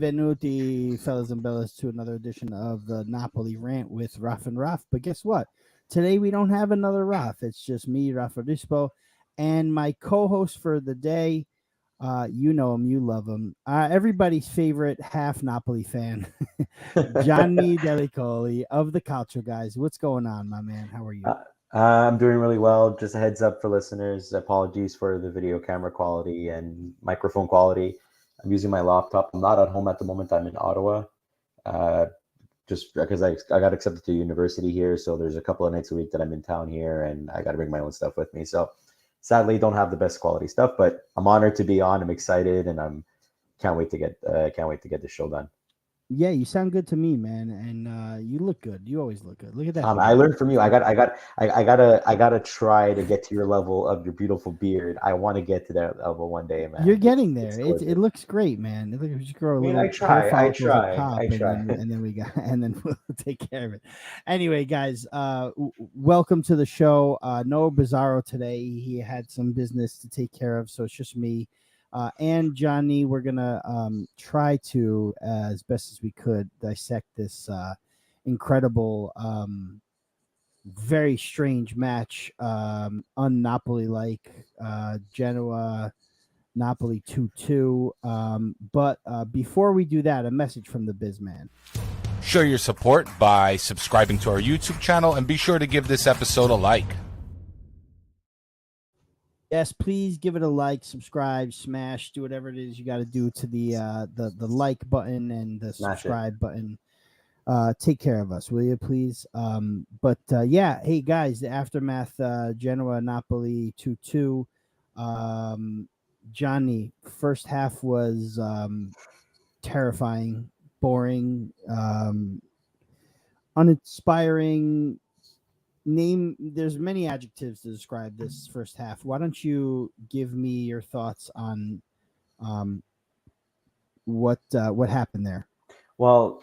benvenuti, fellas and bellas, to another edition of the Napoli Rant with Raff and Raff. But guess what? Today we don't have another Raff. It's just me, Raffa Rispo, and my co-host for the day. You know him, you love him. Everybody's favorite half Napoli fan, Gianni Delli Colli of the Calcio Guys. What's going on, my man? How are you? I'm doing really well. Just a heads up for listeners. Apologies for the video camera quality and microphone quality. I'm using my laptop. I'm not at home at the moment. I'm in Ottawa, just because I got accepted to university here. So there's a couple of nights a week that I'm in town here, and I got to bring my own stuff with me. So sadly, don't have the best quality stuff, but I'm honored to be on. I'm excited, and can't wait to get the show done. Yeah, you sound good to me, man, and you look good. You always look good. Look at that. I learned from you. I gotta try to get to your level of your beautiful beard. I want to get to that level one day, man. You're getting there. It looks great, man. It looks like you just grow a little I try. and then we'll take care of it. Anyway, guys, welcome to the show. No Bizarro today. He had some business to take care of, so it's just me. And Johnny, we're gonna try to, as best as we could, dissect this incredible, very strange match, un-Napoli-like, Genoa, Napoli 2-2. But before we do that, a message from the Bizz man. Show your support by subscribing to our YouTube channel, and be sure to give this episode a like. Yes, please give it a like, subscribe, smash, do whatever it is you got to do to the like button and the subscribe button. Take care of us, will you, please? Yeah, hey guys, the aftermath, Genoa Napoli 2-2. Johnny, first half was terrifying, boring, uninspiring. There's many adjectives to describe this first half. Why don't you give me your thoughts on what happened there? Well,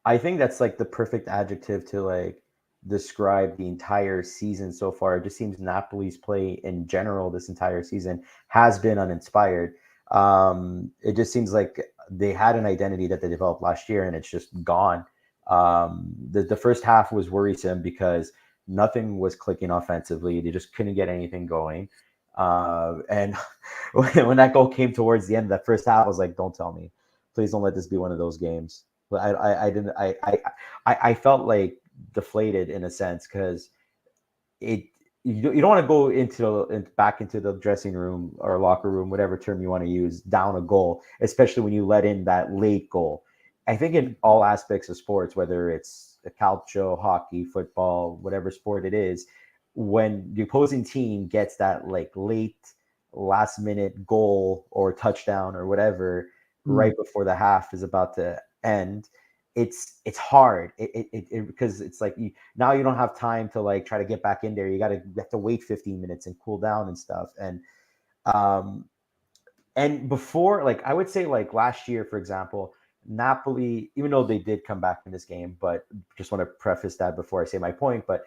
I think that's like the perfect adjective to like describe the entire season so far. It just seems Napoli's play in general this entire season has been uninspired. It just seems like they had an identity that they developed last year, and it's just gone. The first half was worrisome because nothing was clicking offensively. They just couldn't get anything going. And when that goal came towards the end of that first half, I was like, don't tell me. Please don't let this be one of those games. But I felt like deflated in a sense, because you don't want to go back into the dressing room or locker room, whatever term you want to use, down a goal, especially when you let in that late goal. I think in all aspects of sports, whether it's a calcio, hockey, football, whatever sport it is, when the opposing team gets that like late last minute goal or touchdown or whatever right before the half is about to end, it's hard. Because it's like now you don't have time to like try to get back in there. You have to wait 15 minutes and cool down and stuff. And before, like I would say, like last year, for example, Napoli, even though they did come back in this game, but just want to preface that before I say my point. But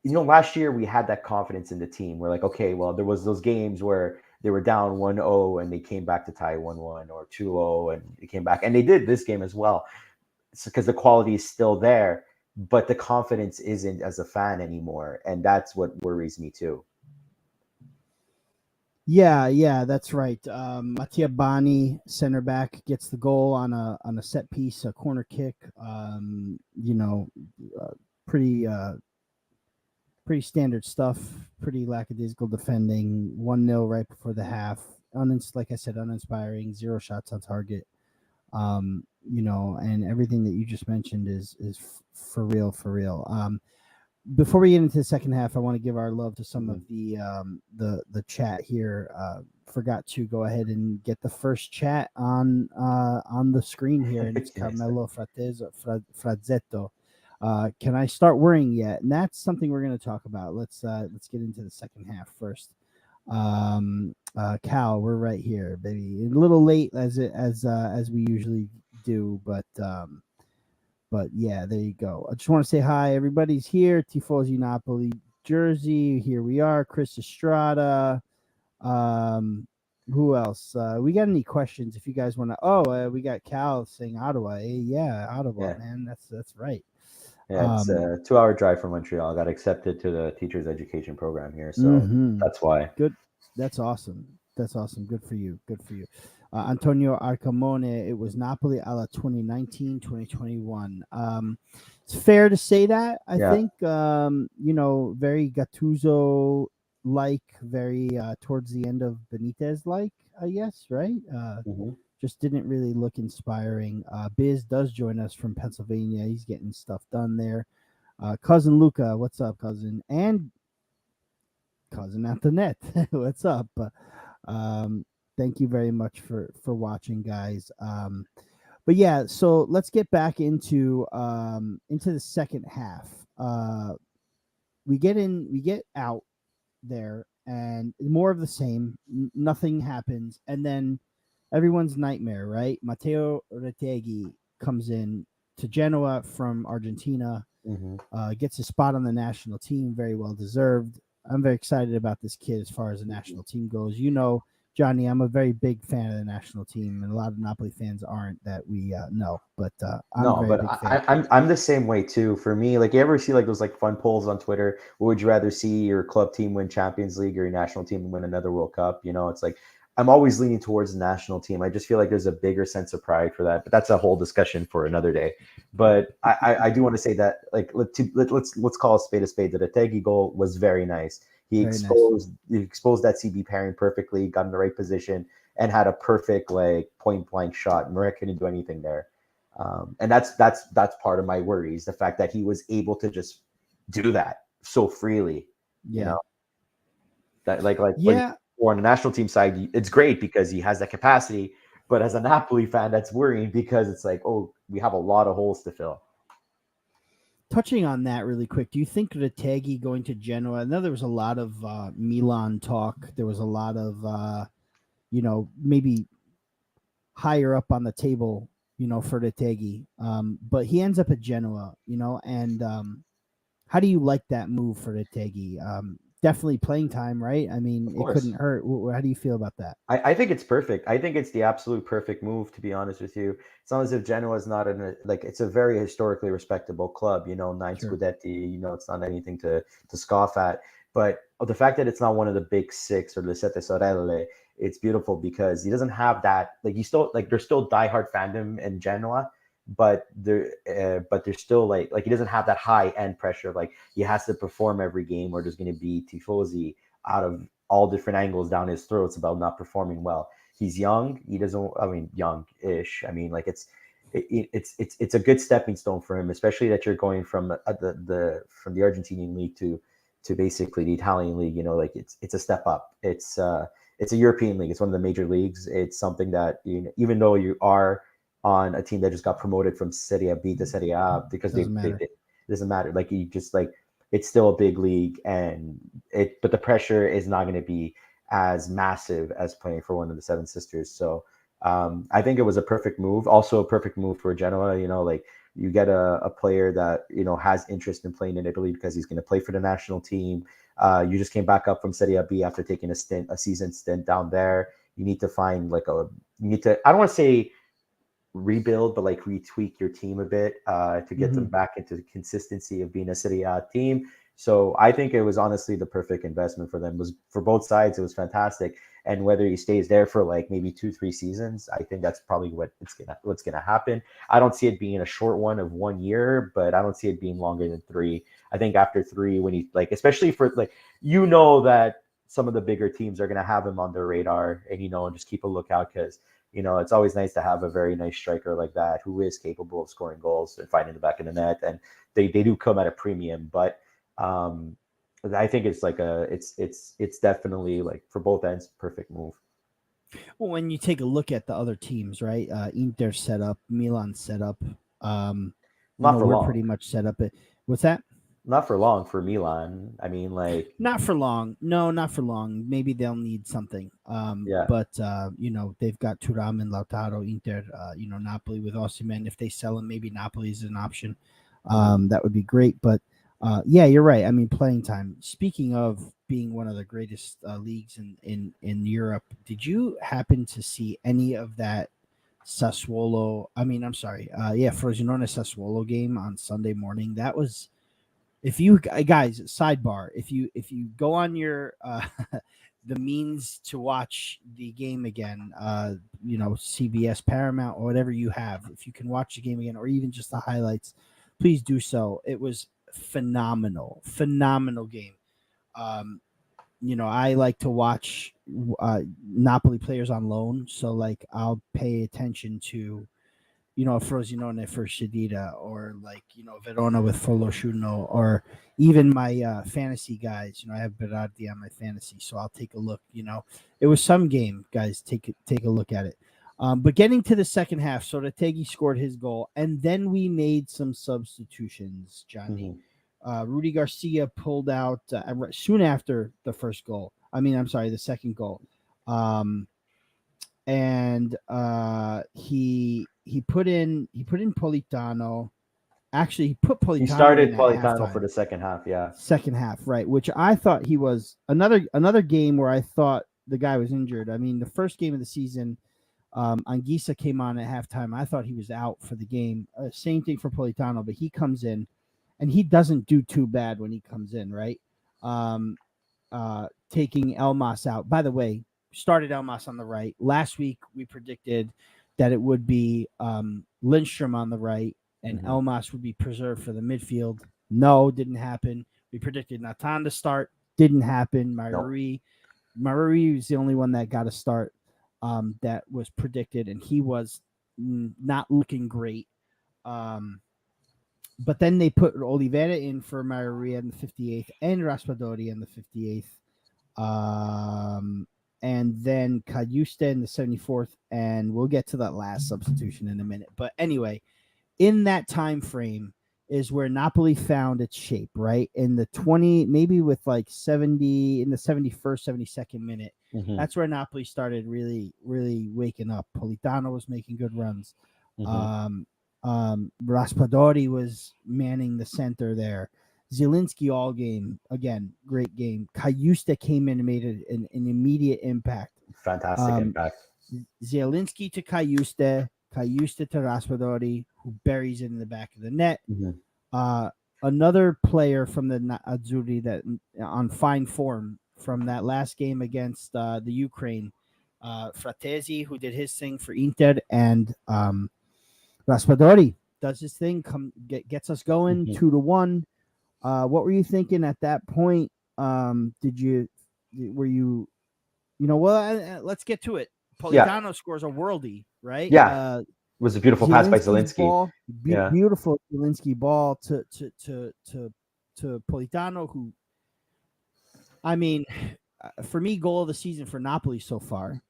last year we had that confidence in the team. We're like, okay, well, there was those games where they were down 1-0 and they came back to tie 1-1 or 2-0 and they came back, and they did this game as well. It's because the quality is still there, but the confidence isn't as a fan anymore, and that's what worries me too. Yeah, that's right. Mattia Bani, center back, gets the goal on a set piece, a corner kick. Pretty standard stuff. Pretty lackadaisical defending. 1-0 right before the half. Like I said, uninspiring. 0 shots on target. And everything that you just mentioned is for real. Before we get into the second half, I want to give our love to some of the chat here. Forgot to go ahead and get the first chat on the screen here, and it's Carmelo Frazetto. Can I start worrying yet? And that's something we're going to talk about. Let's get into the second half first. Cal, we're right here, baby. A little late as we usually do, but yeah, there you go. I just want to say hi. Everybody's here. Tifosi Napoli jersey. Here we are. Chris Estrada. Who else? We got any questions? If you guys want to, we got Cal saying Ottawa. Hey, yeah, Ottawa, Yeah. man. That's right. Yeah, it's a 2-hour drive from Montreal. I got accepted to the teacher's education program here, so that's why. Good. That's awesome. That's awesome. Good for you. Good for you. Antonio Arcamone, it was Napoli alla 2019-2021. It's fair to say that. I think, very Gattuso like, very towards the end of Benitez like, I guess, right? Just didn't really look inspiring. Bizz does join us from Pennsylvania. He's getting stuff done there. Cousin Luca, what's up, cousin? And cousin Antoinette, what's up? Thank you very much for watching, guys. But yeah, so let's get back into the second half. We get out there, and more of the same. Nothing happens, and then everyone's nightmare, right? Matteo Retegui comes in to Genoa from Argentina, gets a spot on the national team, very well deserved. I'm very excited about this kid as far as the national team goes. You know, Johnny, I'm a very big fan of the national team, and a lot of Napoli fans aren't that we know. But I'm a very big fan. I'm the same way too. For me, like, you ever see like those like fun polls on Twitter? Would you rather see your club team win Champions League or your national team win another World Cup? You know, it's like I'm always leaning towards the national team. I just feel like there's a bigger sense of pride for that. But that's a whole discussion for another day. But I do want to say that, like, let's call a spade a spade. The Retegui goal was very nice. He exposed that CB pairing perfectly, got in the right position, and had a perfect like point blank shot. Murray couldn't do anything there, and that's part of my worries. The fact that he was able to just do that so freely, you know, that like or on the national team side, it's great because he has that capacity. But as a Napoli fan, that's worrying because it's like, oh, we have a lot of holes to fill. Touching on that really quick, do you think Retegui going to Genoa? I know there was a lot of Milan talk. There was a lot of, maybe higher up on the table, for Retegui. But he ends up at Genoa, and how do you like that move for Retegui? Definitely playing time, right? I mean, it couldn't hurt. How do you feel about that? I think it's perfect. I think it's the absolute perfect move, to be honest with you. It's not as if Genoa is not it's a very historically respectable club, 9 Scudetti, it's not anything to scoff at. But the fact that it's not one of the big six or the Sette Sorelle, it's beautiful because he doesn't have that, there's still diehard fandom in Genoa, but there's still like he doesn't have that high end pressure. Like, he has to perform every game, or there's going to be tifosi out of all different angles down his throats about not performing well. He's young. He doesn't. I mean, young-ish. I mean, like it's a good stepping stone for him, especially that you're going from the Argentinian league to basically the Italian league. It's a step up. It's a European league. It's one of the major leagues. It's something that, even though you are on a team that just got promoted from Serie B to Serie A, because it doesn't matter. Like, you just it's still a big league, but the pressure is not going to be as massive as playing for one of the Seven Sisters. So I think it was a perfect move. Also a perfect move for Genoa. You get a player that has interest in playing in Italy because he's going to play for the national team. You just came back up from Serie B after taking a season stint down there. You need to find I don't want to say rebuild, but retweak your team a bit to get them back into the consistency of being a Serie A team. So I think it was honestly the perfect investment for them. It was for both sides. It was fantastic. And whether he stays there for maybe 2-3 seasons, I think that's probably what's gonna happen. I don't see it being a short one of 1 year, but I don't see it being longer than 3. I think after 3, when he especially for that some of the bigger teams are gonna have him on their radar, and just keep a lookout, because it's always nice to have a very nice striker like that who is capable of scoring goals and finding the back of the net, and they do come at a premium. But I think it's it's definitely for both ends perfect move. Well, when you take a look at the other teams, right? Inter set up, Milan set up. We're pretty much set up. What's that? Not for long for Milan. I mean, not for long. No, not for long. Maybe they'll need something. But they've got Thuram and Lautaro. Inter, Napoli with Osimhen. If they sell him, maybe Napoli is an option. That would be great. But Yeah, you're right. I mean, playing time. Speaking of being one of the greatest leagues in Europe, did you happen to see any of that Sassuolo? I mean, I'm sorry. Yeah, Frosinone Sassuolo game on Sunday morning. That was, if you guys, sidebar, if you go on your the means to watch the game again, CBS, Paramount, or whatever you have, if you can watch the game again, or even just the highlights, please do so. It was phenomenal game. I like to watch Napoli players on loan, so like I'll pay attention to Frosinone for Shadida, or Verona with Foloshuno, or even my fantasy guys. I have Berardi on my fantasy, so I'll take a look. It was some game, guys. Take a look at it. But getting to the second half, so Retegui scored his goal, and then we made some substitutions, Johnny. Rudi Garcia pulled out soon after the first goal. The second goal. And he put in Politano. Actually, he put Politano. He started in at Politano halftime. for the second half. Yeah, second half, right? Which I thought he was another game where I thought the guy was injured. I mean, the first game of the season, Anguissa came on at halftime. I thought he was out for the game. Same thing for Politano, but he comes in, and he doesn't do too bad when he comes in, right? Taking Elmas out. By the way, started Elmas on the right. Last week we predicted that it would be Lindstrom on the right and Elmas would be preserved for the midfield. No, didn't happen. We predicted Natan to start. Didn't happen. Marassi was the only one that got a start that was predicted, and he was not looking great. But then they put Oliveira in for Maria in the 58th and Raspadori in the 58th. And then Cayuste in the 74th, and we'll get to that last substitution in a minute. But anyway, in that time frame is where Napoli found its shape, right? In the 20, maybe with like 70, in the 71st, 72nd minute, that's where Napoli started really, really waking up. Politano was making good runs. Raspadori was manning the center there. Zielinski all game, again, great game. Cayuste came in and made an immediate impact. Fantastic impact. Zielinski to Cayuste to Raspadori, who buries it in the back of the net. Another player from the Azzurri that on fine form from that last game against the Ukraine, Fratesi, who did his thing for Inter, and Raspadori does his thing, gets us going 2-1. What were you thinking at that point? Let's get to it. Politano scores a worldie, right? Yeah. It was a beautiful pass by Zielinski. Beautiful Zielinski ball to Politano, who, I mean, for me, goal of the season for Napoli so far.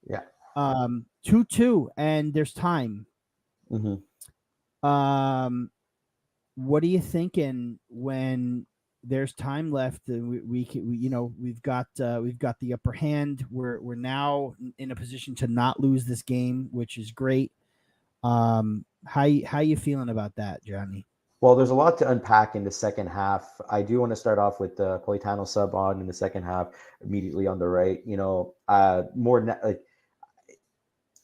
Yeah. 2-2, and there's time. What are you thinking when there's time left? We've got the upper hand. We're now in a position to not lose this game, which is great. How you feeling about that, Johnny? Well, there's a lot to unpack in the second half. I do want to start off with the Politano sub on in the second half, immediately on the right.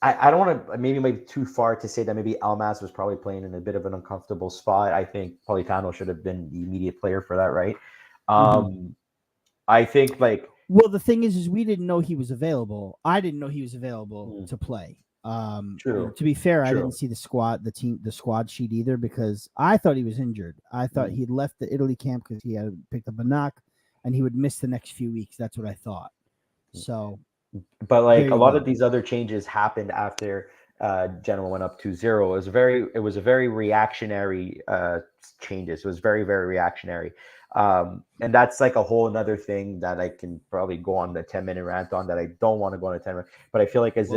I don't want to maybe too far to say that maybe Elmas was probably playing in a bit of an uncomfortable spot. I think Politano should have been the immediate player for that, right? I think well, the thing is we didn't know he was available. I didn't know he was available to play. True. To be fair, I didn't see the squad sheet either, because I thought he was injured. I thought he'd left the Italy camp because he had picked up a knock and he would miss the next few weeks. That's what I thought. So, but a lot of these other changes happened after Genoa went up 2-0. It was a very reactionary changes. It was very, very reactionary. And that's like a whole another thing that I can probably go on the 10-minute rant on, that I don't want to go on a 10-minute, but I feel like this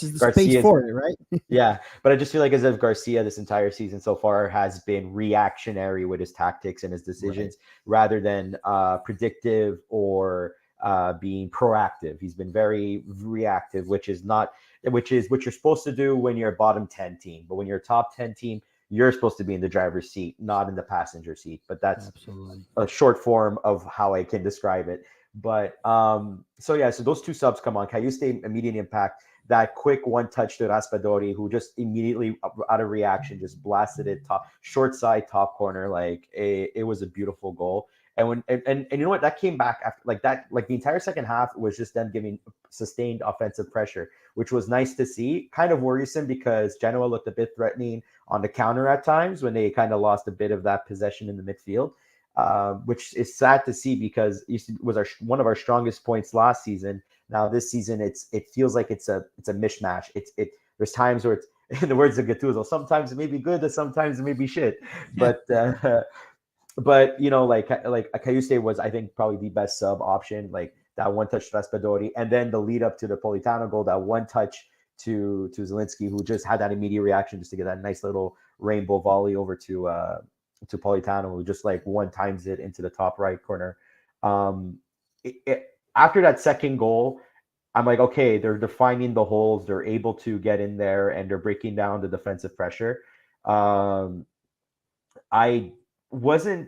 is the space for it, right? Yeah. But I just feel like as if Garcia this entire season so far has been reactionary with his tactics and his decisions, rather than predictive or being proactive. He's been very reactive, which is what you're supposed to do when you're a bottom 10 team. But when you're a top 10 team, you're supposed to be in the driver's seat, not in the passenger seat. But that's Absolutely. a short form of how I can describe it. But so those two subs come on. Cayuste, immediate impact. That quick one touch to Raspadori, who just immediately out of reaction just blasted it top short side top corner. Like it was a beautiful goal. And when and you know what, that came back after like that, like the entire second half was just them giving sustained offensive pressure, which was nice to see. Kind of worrisome because Genoa looked a bit threatening on the counter at times when they kind of lost a bit of that possession in the midfield. Which is sad to see because it was one of our strongest points last season. Now this season, it feels like it's a mishmash. There's times where it's, in the words of Gattuso, sometimes it may be good, and sometimes it may be shit. But you know, like Cayuste was, I think, probably the best sub option. Like that one touch to Raspadori, and then the lead up to the Politano goal, that one touch to Zielinski, who just had that immediate reaction just to get that nice little rainbow volley over to Politano, who just like one times it into the top right corner. After that second goal, I'm like, okay, they're defining the holes. They're able to get in there and they're breaking down the defensive pressure. I wasn't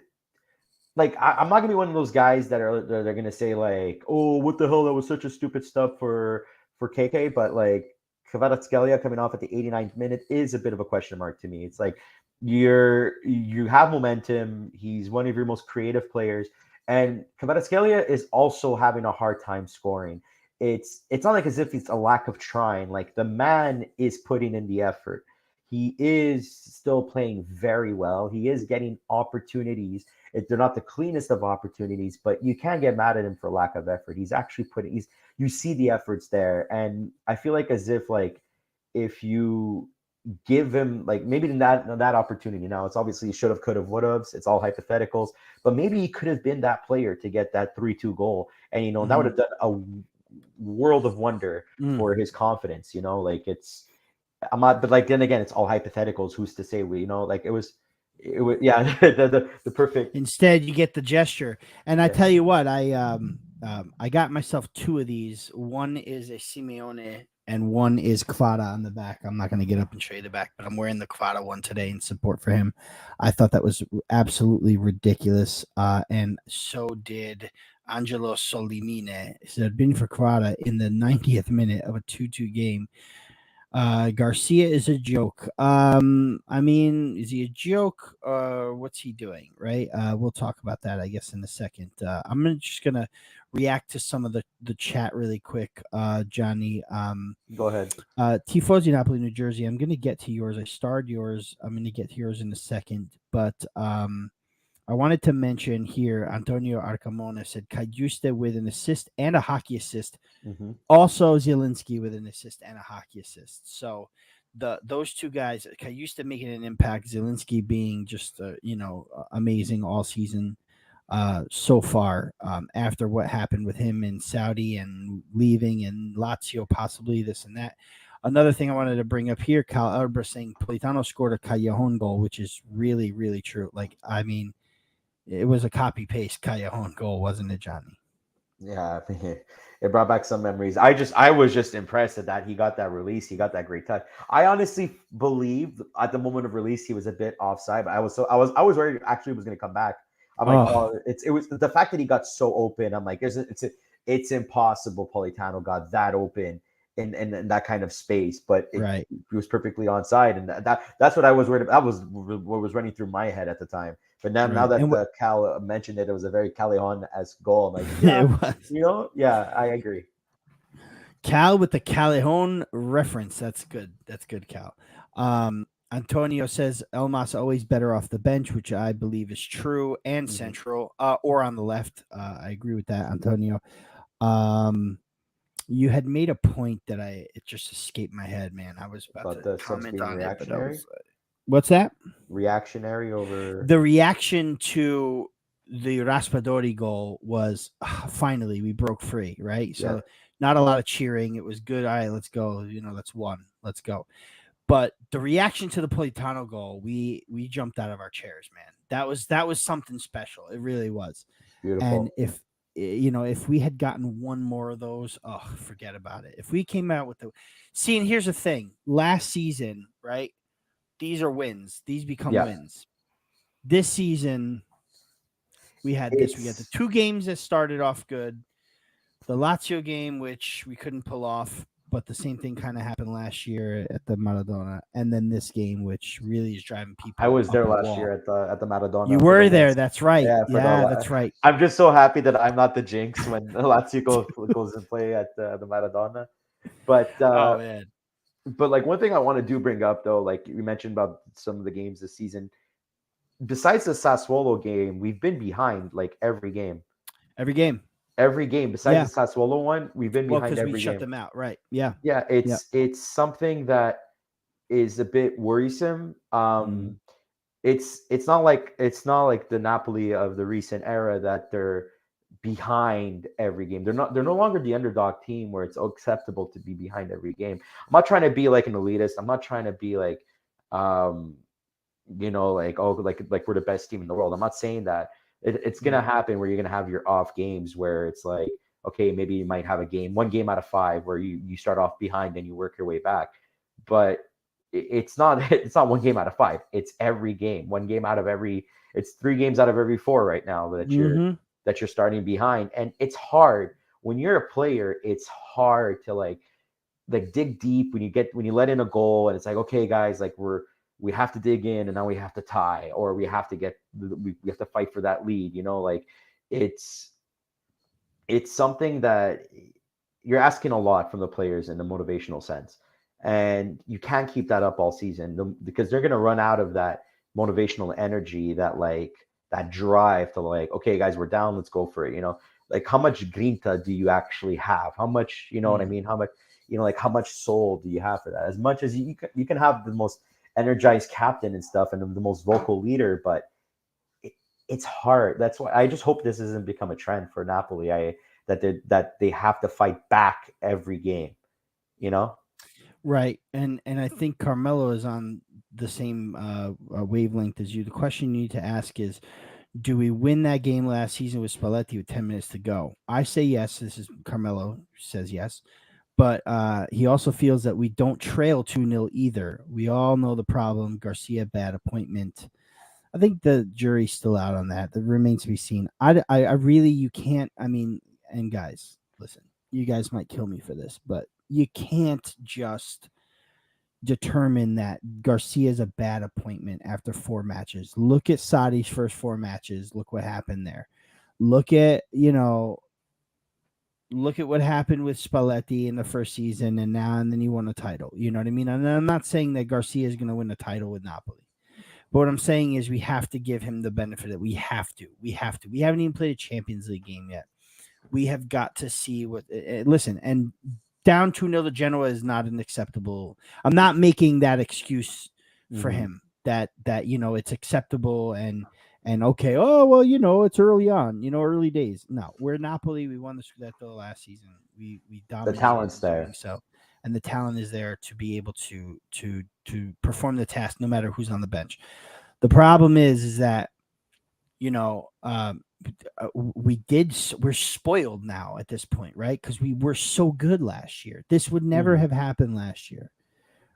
like, I'm not gonna be one of those guys they're gonna say like, oh, what the hell, that was such a stupid stuff for KK. But like Kvaratskhelia coming off at the 89th minute is a bit of a question mark to me. It's like you have momentum. He's one of your most creative players, and Kvaratskhelia is also having a hard time scoring. It's not like as if it's a lack of trying. Like the man is putting in the effort. He is still playing very well. He is getting opportunities. They're not the cleanest of opportunities, but you can't get mad at him for lack of effort. He's actually you see the efforts there. And I feel like as if like if you give him like maybe that opportunity, now it's obviously should have, could have, would have, it's all hypotheticals, but maybe he could have been that player to get that 3-2 goal. And, you know, that would have done a world of wonder for his confidence, you know, like I'm not, but like then again, it's all hypotheticals. Who's to say you know, like it was yeah, the perfect. Instead, you get the gesture, and I tell you what, I got myself two of these. One is a Simeone, and one is Kvara on the back. I'm not going to get up and show you the back, but I'm wearing the Kvara one today in support for him. I thought that was absolutely ridiculous, and so did Angelo Solimine. So it had been for Kvara in the 90th minute of a 2-2 game. Garcia is a joke. I mean, is he a joke or what's he doing? Right. We'll talk about that, I guess, in a second. I'm just gonna react to some of the chat really quick. Johnny. Go ahead. Tifosi Napoli, New Jersey. I'm gonna get to yours. I starred yours. I'm gonna get to yours in a second, but I wanted to mention here, Antonio Arcamona said Cayuste with an assist and a hockey assist. Mm-hmm. Also Zielinski with an assist and a hockey assist. So those two guys, Cayuste making an impact, Zielinski being just amazing all season so far. After what happened with him in Saudi and leaving and Lazio, possibly this and that. Another thing I wanted to bring up here, Cal Elber saying Politano scored a Callejon goal, which is really, really true. Like, I mean, it was a copy-paste Callejon goal, wasn't it, Johnny? Yeah, it brought back some memories. I was just impressed that he got that release. He got that great touch. I honestly believed at the moment of release he was a bit offside, but I was worried actually was going to come back. I'm like, it was the fact that he got so open. I'm like, it's impossible. Politano got that open in that kind of space, but it was perfectly onside, and that's what I was worried about. That was what was running through my head at the time. But now that Cal mentioned it, it was a very Callejon-esque goal. I'm like, yeah, it was. You know, yeah, I agree. Cal with the Callejon reference. That's good. That's good, Cal. Antonio says Elmas always better off the bench, which I believe is true, and central or on the left. I agree with that, Antonio. You had made a point that it just escaped my head, man. I was about to comment on it, but I was what's that? Reactionary over the reaction to the Raspadori goal was finally we broke free, right? So not a lot of cheering. It was good. All right, let's go. You know, let's go. But the reaction to the Politano goal, we jumped out of our chairs, man. That was something special. It really was. Beautiful. And if we had gotten one more of those, forget about it. If we came out with and here's the thing. Last season, right? these are wins. These become Yeah. wins. This season, we had this. We had the 2 games that started off good. The Lazio game, which we couldn't pull off, but the same thing kind of happened last year at the Maradona, and then this game, which really is driving people. I was there up a last wall. year at the Maradona. You were there. That's right. Yeah, that's right. I'm just so happy that I'm not the jinx when Lazio goes and play at the Maradona. But Oh man. but like one thing I want to do bring up though, like you mentioned about some of the games this season. Besides the Sassuolo game, we've been behind like every game. Every game. Besides the Sassuolo one, we've been behind every game. We shut them out, right? Yeah. Yeah, it's something that is a bit worrisome. It's not like the Napoli of the recent era that they're behind every game. They're no longer the underdog team where it's acceptable to be behind every game. I'm not trying to be like an elitist. I'm not trying to be like like we're the best team in the world. I'm not saying that. It's gonna happen where you're gonna have your off games where it's like, okay, maybe you might have one game out of 5 where you start off behind and you work your way back. But it's not one game out of 5. It's every game. It's 3 games out of every 4 right now that you're starting behind. And it's hard when you're a player. It's hard to like dig deep when you let in a goal and it's like, okay, guys, like we have to dig in and now we have to tie, or we have to fight for that lead. Like it's something that you're asking a lot from the players in the motivational sense. And you can't keep that up all season because they're going to run out of that motivational energy, that drive to like, okay, guys, we're down. Let's go for it. Like how much grinta do you actually have? How much, what I mean? How much, like how much soul do you have for that? As much as you can have the most energized captain and stuff and the most vocal leader, but it's hard. That's why I just hope this doesn't become a trend for Napoli. That they have to fight back every game, Right. And I think Carmelo is on the same wavelength as you. The question you need to ask is, do we win that game last season with Spalletti with 10 minutes to go? I say yes. This is Carmelo says yes. But he also feels that we don't trail 2-0 either. We all know the problem. Garcia, bad appointment. I think the jury's still out on that. That remains to be seen. I really, you can't, and guys, listen, you guys might kill me for this, but you can't just determine that Garcia's a bad appointment after 4 matches. Look at Sadi's first 4 matches. Look what happened there. Look at what happened with Spalletti in the first season, and then he won a title. You know what I mean? And I'm not saying that Garcia is going to win a title with Napoli. But what I'm saying is we have to give him the benefit that we have to. We haven't even played a Champions League game yet. We have got to see what listen, and down 2-0 to Genoa is not an acceptable. I'm not making that excuse for him that it's acceptable and okay, oh well, it's early on, early days. No, we're Napoli. We won the Scudetto last season. We dominated. The talent's there. So, and the talent is there to be able to perform the task no matter who's on the bench. The problem is that we're spoiled now at this point, right? Because we were so good last year. This would never have happened last year,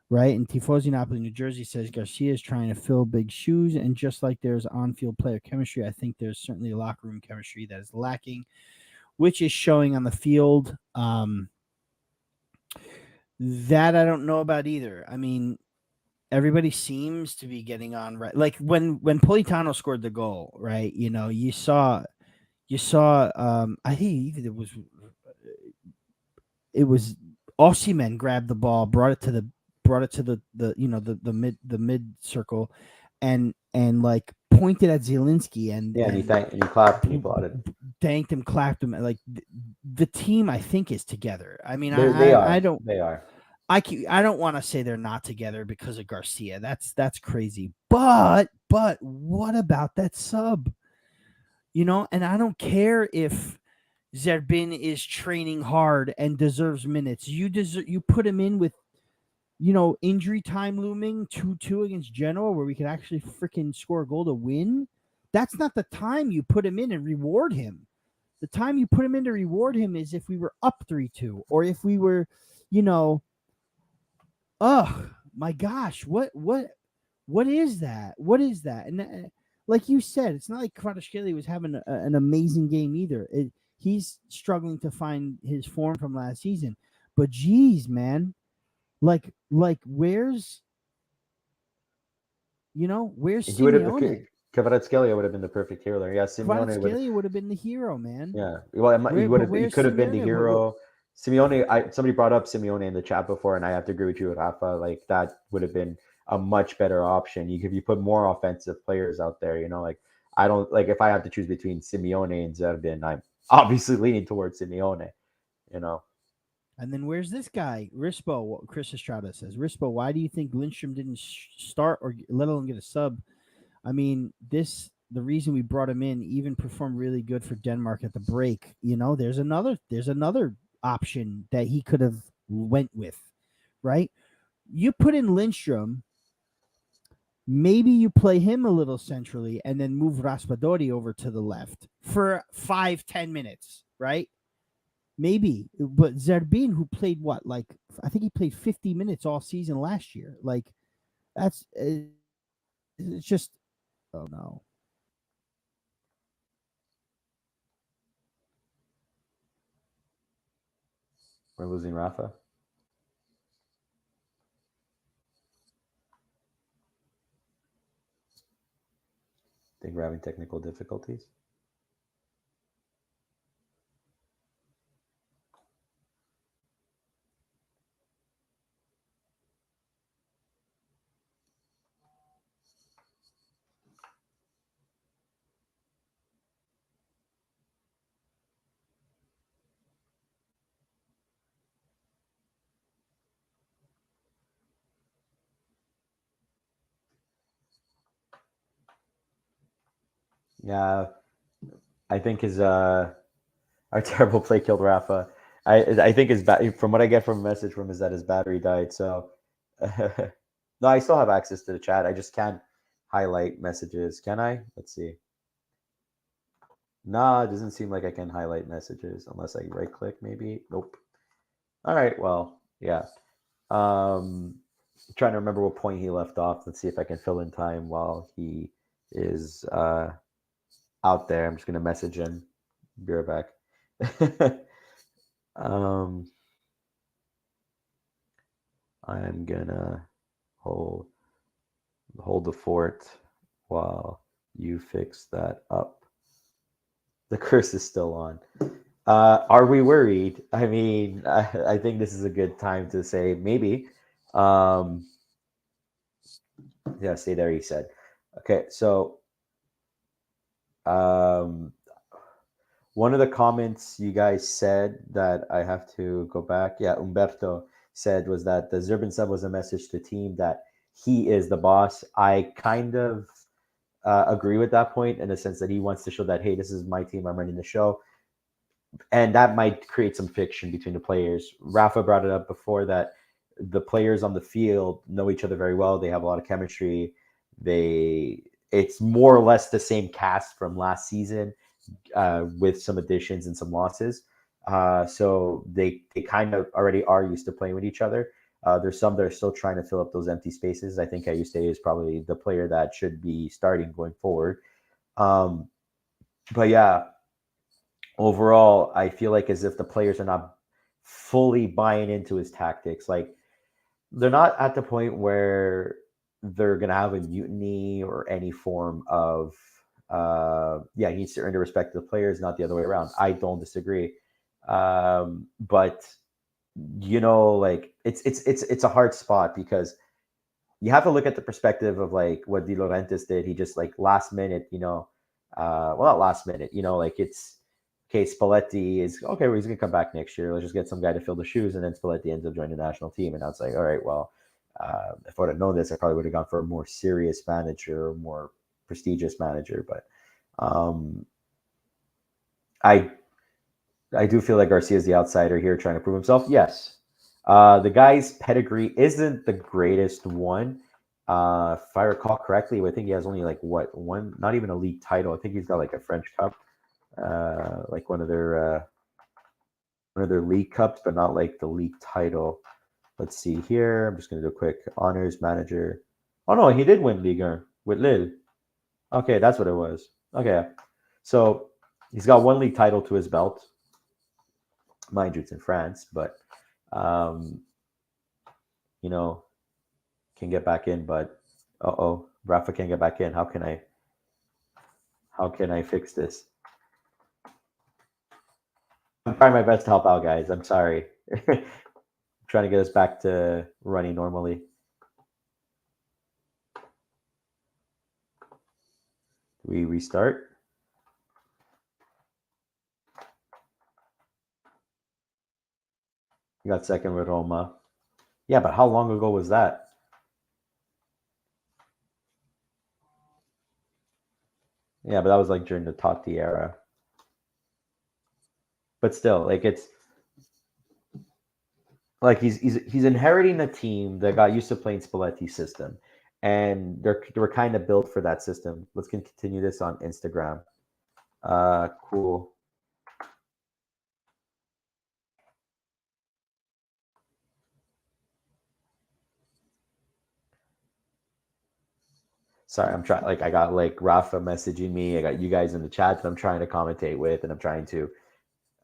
right? And Tifosi Napoli, New Jersey says Garcia is trying to fill big shoes, and just like there's on-field player chemistry, I think there's certainly a locker room chemistry that is lacking, which is showing on the field. That I don't know about either. Everybody seems to be getting on right. Like when Politano scored the goal, right? You saw. I think it was Osimhen grabbed the ball, brought it to the mid circle, and like pointed at Zielinski and he clapped and he bought it. Thanked him, clapped him. Like the team, I think, is together. They are. I don't want to say they're not together because of Garcia. That's crazy. But what about that sub? And I don't care if Zerbin is training hard and deserves minutes. You put him in with, injury time looming 2-2 against Genoa where we could actually freaking score a goal to win. That's not the time you put him in and reward him. The time you put him in to reward him is if we were up 3-2 or if we were, oh my gosh, what What is that? What is that? And like you said, it's not like Kvaratskhelia was having an amazing game either. He's struggling to find his form from last season. But geez, man, like where's where's He would have Simeone? Kvaratskhelia would have been the perfect hero there. Yeah, Simeone would. Kvaratskhelia would have been the hero, man. Yeah, well, he would But have. He where's could have been the Simeone? hero. Simeone. Somebody brought up Simeone in the chat before, and I have to agree with you, Rafa. Like that would have been a much better option. You put more offensive players out there. Like I don't like if I have to choose between Simeone and Zerbin, I'm obviously leaning towards Simeone. And then where's this guy, Rispo? Chris Estrada says, Rispo, why do you think Lindstrom didn't start or let alone get a sub? I mean, the reason we brought him in even performed really good for Denmark at the break. There's another option that he could have went with, right? You put in Lindstrom, maybe you play him a little centrally and then move Raspadori over to the left for 5-10 minutes, right? Maybe, but Zerbin, who played what, like I think he played 50 minutes all season last year. Like it's just, oh no. We're losing Rafa. I think we're having technical difficulties. Yeah, I think his our terrible play killed Rafa. I think from what I get from a message from him is that his battery died. So no, I still have access to the chat. I just can't highlight messages. Can I? Let's see. Nah, it doesn't seem like I can highlight messages unless I right click maybe. Nope. All right, well, yeah. Trying to remember what point he left off. Let's see if I can fill in time while he is out there. I'm just gonna message him. Be right back. I'm gonna hold the fort while you fix that up. The curse is still on. Are we worried? I mean, I think this is a good time to say maybe. Yeah, stay there, he said. Okay, so one of the comments you guys said that I have to go back. Yeah, Umberto said was that the Zerbin sub was a message to the team that he is the boss. I kind of agree with that point in the sense that he wants to show that, hey, this is my team. I'm running the show. And that might create some friction between the players. Rafa brought it up before that the players on the field know each other very well. They have a lot of chemistry. It's more or less the same cast from last season with some additions and some losses. So they kind of already are used to playing with each other. There's some that are still trying to fill up those empty spaces. I think Ayuste is probably the player that should be starting going forward. But yeah, overall, I feel like as if the players are not fully buying into his tactics. Like they're not at the point where they're going to have a mutiny or any form of, he needs to earn the respect of the players, not the other way around. I don't disagree. But like it's a hard spot because you have to look at the perspective of like what De Laurentiis did. He just like last minute, not last minute, like it's okay. Spalletti is okay. Well, he's gonna come back next year. Let's just get some guy to fill the shoes, and then Spalletti ends up joining the national team. And I was like, all right, well, if I would have known this, I probably would have gone for a more serious manager, more prestigious manager. But I do feel like Garcia is the outsider here, trying to prove himself. Yes, the guy's pedigree isn't the greatest one. If I recall correctly, I think he has only like one, not even a league title. I think he's got like a French Cup, like one of their league cups, but not like the league title. Let's see here. I'm just gonna do a quick honors manager. Oh no, he did win Ligue 1 with Lille. Okay, that's what it was. Okay, so he's got one league title to his belt. Mind you, it's in France, but um, you know, can get back in. But Rafa can't get back in. How can I fix this? I'm trying my best to help out, guys. I'm sorry. Trying to get us back to running normally. We restart. We got second with Roma. Yeah, but how long ago was that? Yeah, but that was like during the Totti era. But still, like it's like he's inheriting a team that got used to playing Spalletti's system, and they were kind of built for that system. Let's continue this on Instagram. Cool. Sorry, I'm trying. Like I got like Rafa messaging me. I got you guys in the chat that I'm trying to commentate with, and I'm trying to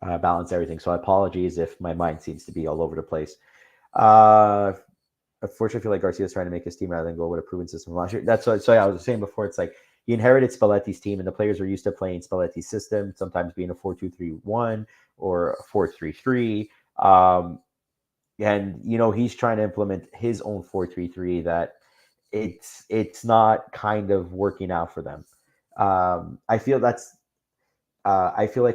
balance everything. So apologies if my mind seems to be all over the place. Unfortunately, I feel like Garcia's trying to make his team rather than go with a proven system last year. That's what. So yeah, I was saying before. It's like he inherited Spalletti's team, and the players were used to playing Spalletti's system, sometimes being a 4-2-3-1 or a 4-3-3. And he's trying to implement his own 4-3-3 that it's not kind of working out for them. I feel like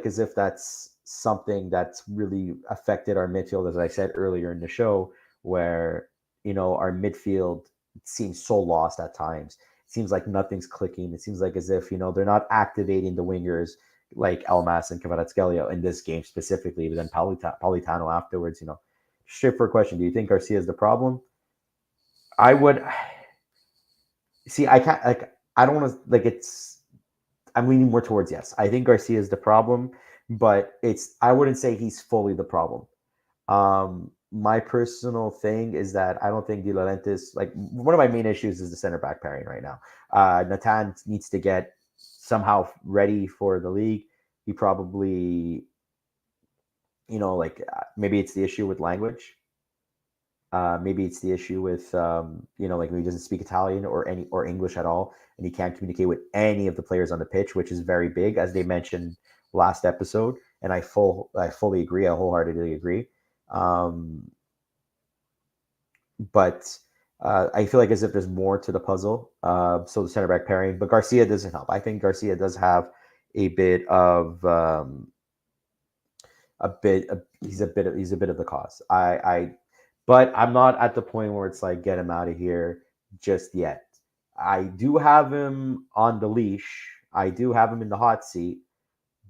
as if that's something that's really affected our midfield, as I said earlier in the show, where our midfield seems so lost at times. It seems like nothing's clicking. It seems like as if they're not activating the wingers like Elmas and Kvaratskhelia in this game specifically, but then Politano afterwards. Straight for a question: do you think Garcia is the problem? I would see. I can't like. I don't want to like. I'm leaning more towards yes. I think Garcia is the problem, but I wouldn't say he's fully the problem. My personal thing is that I don't think De Laurentiis, like one of my main issues is the center back pairing right now. Nathan needs to get somehow ready for the league. He probably, maybe it's the issue with language. Maybe it's the issue with like maybe he doesn't speak Italian or English at all, and he can't communicate with any of the players on the pitch, which is very big, as they mentioned last episode. And I fully agree. I wholeheartedly agree. But I feel like as if there's more to the puzzle. So the center back pairing, but Garcia doesn't help. I think Garcia does have a bit of he's a bit of the cause. But I'm not at the point where it's like get him out of here just yet. I do have him on the leash. I do have him in the hot seat,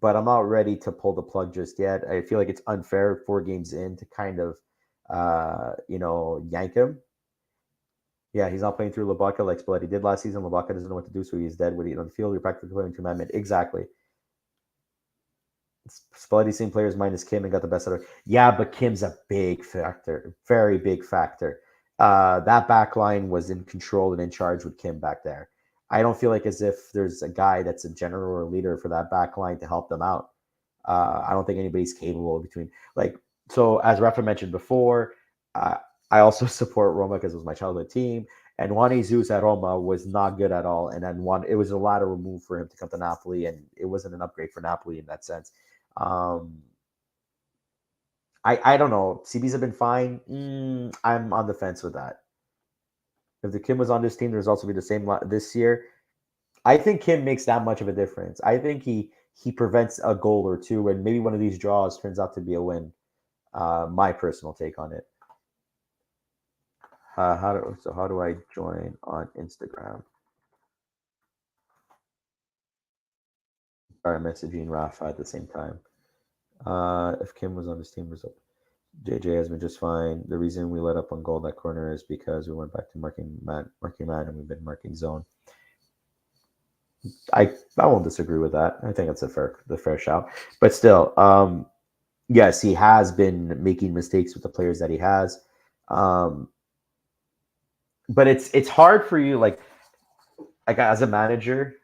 but I'm not ready to pull the plug just yet. I feel like it's unfair 4 games in to kind of yank him. Yeah, he's not playing through Lubaka like Spalletti did last season. Lubaka doesn't know what to do, so he's dead when he's on the field. You're practically playing two-man mid. Exactly. Spalletti's same players minus Kim and got the best out of it. Yeah, but Kim's a big factor, very big factor. That back line was in control and in charge with Kim back there. I don't feel like as if there's a guy that's a general or leader for that back line to help them out. I don't think anybody's capable between so as Rafa mentioned before, I also support Roma because it was my childhood team. And Juan Jesus at Roma was not good at all. And then it was a lateral move for him to come to Napoli, and it wasn't an upgrade for Napoli in that sense. I don't know. CBs have been fine. I'm on the fence with that. If the Kim was on this team, the results would be the same this year. I think Kim makes that much of a difference. I think he prevents a goal or two, and maybe one of these draws turns out to be a win. My personal take on it. How do I join on Instagram? Sorry, messaging Rafa at the same time. If Kim was on this team, result. JJ has been just fine. The reason we let up on goal that corner is because we went back to marking man, and we've been marking zone. I won't disagree with that. I think it's the fair shout. But still, yes, he has been making mistakes with the players that he has. but it's hard for you, like as a manager.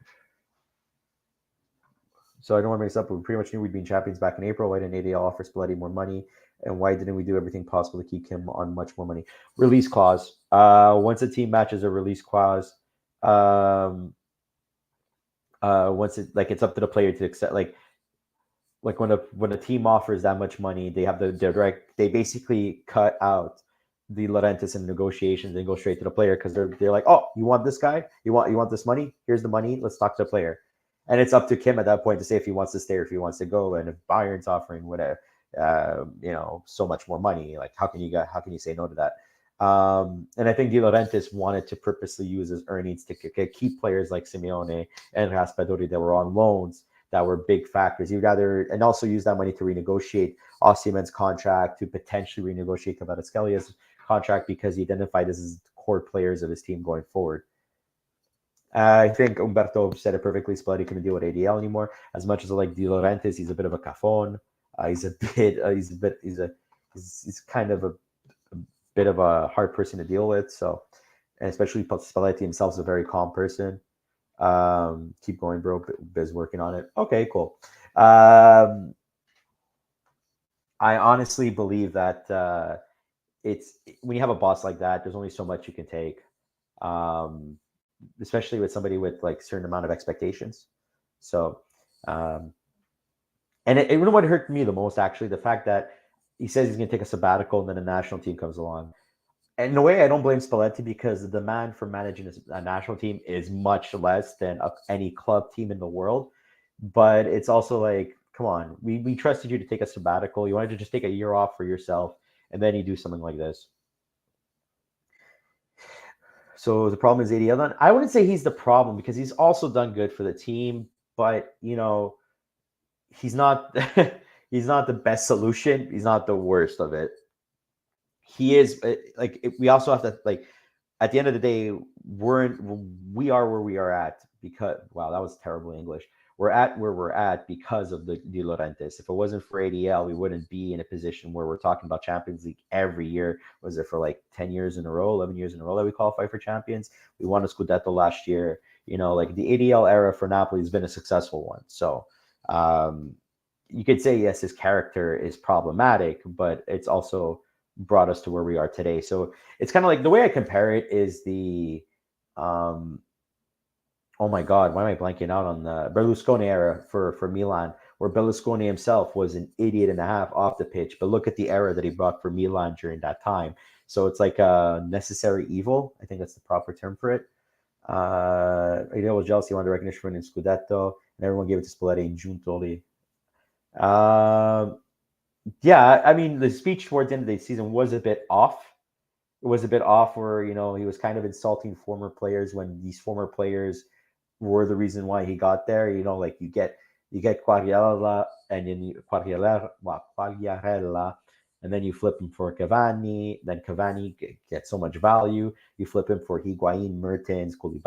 So I don't want to mix up. We pretty much knew we'd been champions back in April. Why didn't ADL offer Spalletti more money? And why didn't we do everything possible to keep him on much more money? Release clause. Once a team matches a release clause, once it's up to the player to accept. Like when a team offers that much money, they have they basically cut out the Laurentiis in negotiations and go straight to the player, because they're like, oh, you want this guy? You want this money? Here's the money. Let's talk to the player. And it's up to Kim at that point to say if he wants to stay or if he wants to go. And if Bayern's offering whatever, so much more money, like how can you say no to that? And I think De Laurentiis wanted to purposely use his earnings to keep players like Simeone and Raspadori that were on loans, that were big factors. He'd rather, and also use that money to renegotiate Osimhen's contract, to potentially renegotiate Kvaratskhelia contract, because he identified this as core players of his team going forward. I think Umberto said it perfectly. Spalletti couldn't deal with ADL anymore. As much as I like De Laurentiis, he's a bit of a cafon. He's kind of a bit of a hard person to deal with. So, and especially Spalletti himself is a very calm person. Keep going, bro. Biz working on it. Okay, cool. I honestly believe that it's when you have a boss like that, there's only so much you can take. Especially with somebody with like certain amount of expectations. So, and you know what hurt me the most, actually, the fact that he says he's going to take a sabbatical and then a national team comes along. And in a way, I don't blame Spalletti, because the demand for managing a national team is much less than any club team in the world. But it's also like, come on, we trusted you to take a sabbatical. You wanted to just take a year off for yourself, and then you do something like this. So the problem is ADL. I wouldn't say he's the problem, because he's also done good for the team, but he's not he's not the best solution. He's not the worst of it. He is we also have to, like, at the end of the day, we are where we are at because, wow, that was terrible English. We're at where we're at because of the De Laurentiis. If it wasn't for ADL, we wouldn't be in a position where we're talking about Champions League every year. Was it for like 10 years in a row, 11 years in a row that we qualify for champions? We won a Scudetto last year. Like the ADL era for Napoli has been a successful one. So you could say, yes, his character is problematic, but it's also brought us to where we are today. So it's kind of like, the way I compare it is the oh my God, why am I blanking out on the Berlusconi era for Milan, where Berlusconi himself was an idiot and a half off the pitch, but look at the era that he brought for Milan during that time. So it's like a necessary evil. I think that's the proper term for it. ADL was jealous. He wanted recognition for winning Scudetto, and everyone gave it to Spalletti in June totally. Yeah, I mean, the speech towards the end of the season was a bit off. It was a bit off where, he was kind of insulting former players when these former players were the reason why he got there. Like you get Quagliarella and then Quagliarella, and then you flip him for Cavani. Then Cavani gets so much value. You flip him for Higuain, Mertens, Koulibaly.